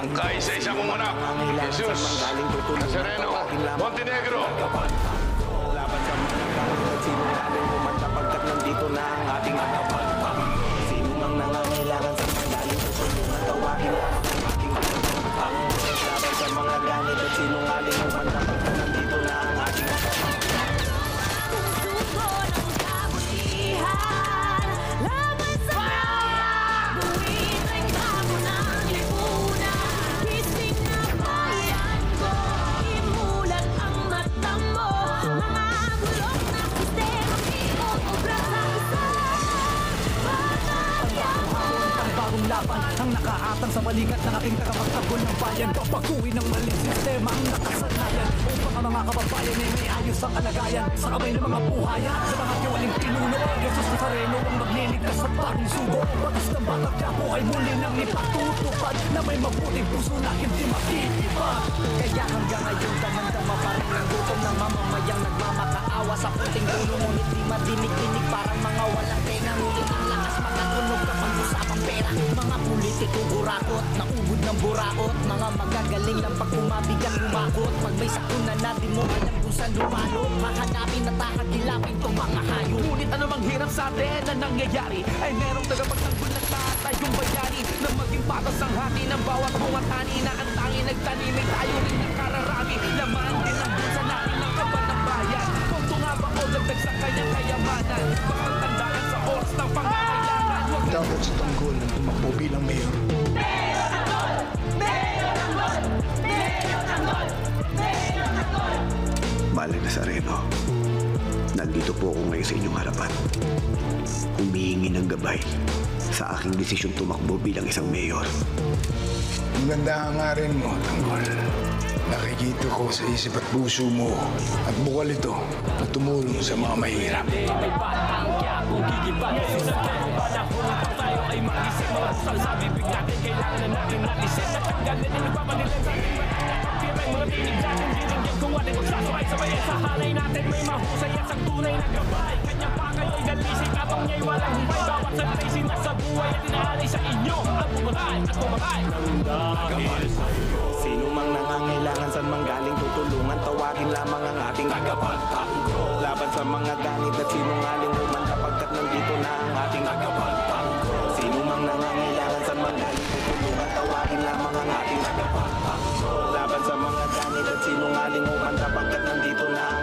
bangkay sa isa mong anak, Jesus Nazareno, Montenegro. Laban sa mga nangangailangan, sinungaling kumanta pagkat nandito na ang ating agapan. Sino mang nangangailangan sa magaling tutulungan, tawagin lang ang ating agapan. Laban sa mga ganit at sinungaling kumanta pagkat nandito na ang ating agapan. Ang nakaatang sa balikat ng aking tagapagtanggol ng bayan, papaguin ng maling sistema ang nakasanayan upang ang mga kababayan ay may ayos ang kalagayan sa kamay ng mga buhayan, sa mga tiwaling pinuno. Jesus Nazareno ang magliligtas sa bagong sugo. Batas ng Batang Quiapo ay muli nang ipatutupad na may mabuting puso na hindi makikipag. Kaya hanggang ngayon damang-dama pa rin ang gutom ng mamamayang nagmamakaawa sa puting ulo, ngunit di madinig-dinig parang mga walang tenga. Ngunit ang lakas magkatunog kapag usapang pera. Mga politiko burakot, naubod ng buraot, mga magagaling lang pag umabigang lumakot. Pag may sakuna na di mo alam kung saan lumalot, hahanapin at kakagilapin tong mga hayop. Ngunit ano mang hirap sa atin na nangyayari ay merong tagapagtanggol na tayong bayani, na maging patas ang hati ng bawat bungat ani, na ang tanging nagtanim ay tayo rin nakararami. Laman din ang bulsa natin ng kaban ng bayan, kung tunga ba o dagdag sa kanyang kayamanan. Bakang tandaan sa oras ng pangangailangan. Dapat sa tanggol na tumakbo bilang mayor. Bale Nazareno, nandito po ako ngayon sa inyong harapan. Humihingi ng gabay sa aking desisyon tumakbo bilang isang mayor. Ang ganda nga rin mo, tanggol. Nakikita ko sa isip at puso mo at bukal ito na tumulong sa mga mahirap. May Batang Quiapo, gigiban sa panahon pa tayo ay mag-isip. Marasal sa bibig natin, kailangan na natin natisip. Natanggalin ang nagpapanilan sa ating pagkakapirang mga tinig natin. Dinigyan kung ating magsasabay-sabay sa halay natin. May mahusay at sang tunay na gabay. Kanyang pakay ay galisik, abang niya'y walang humbay. Bawat santay sinasa buhay at inaalay sa inyo ang bumatay at bumatay dahil sa iyo. Sino mang nangangailangan, saan mang galing tutulungan, tawagin lamang ang ating tagapagtanggol. Laban sa mga ganit at sinungaling kumanta pagkat nandito na ang ating tagapagtanggol. Sino mang nangangailangan, saan mang galing tutulungan, tawagin lamang ang ating tagapagtanggol. Laban sa mga ganit at sinungaling kumanta pagkat nandito na ang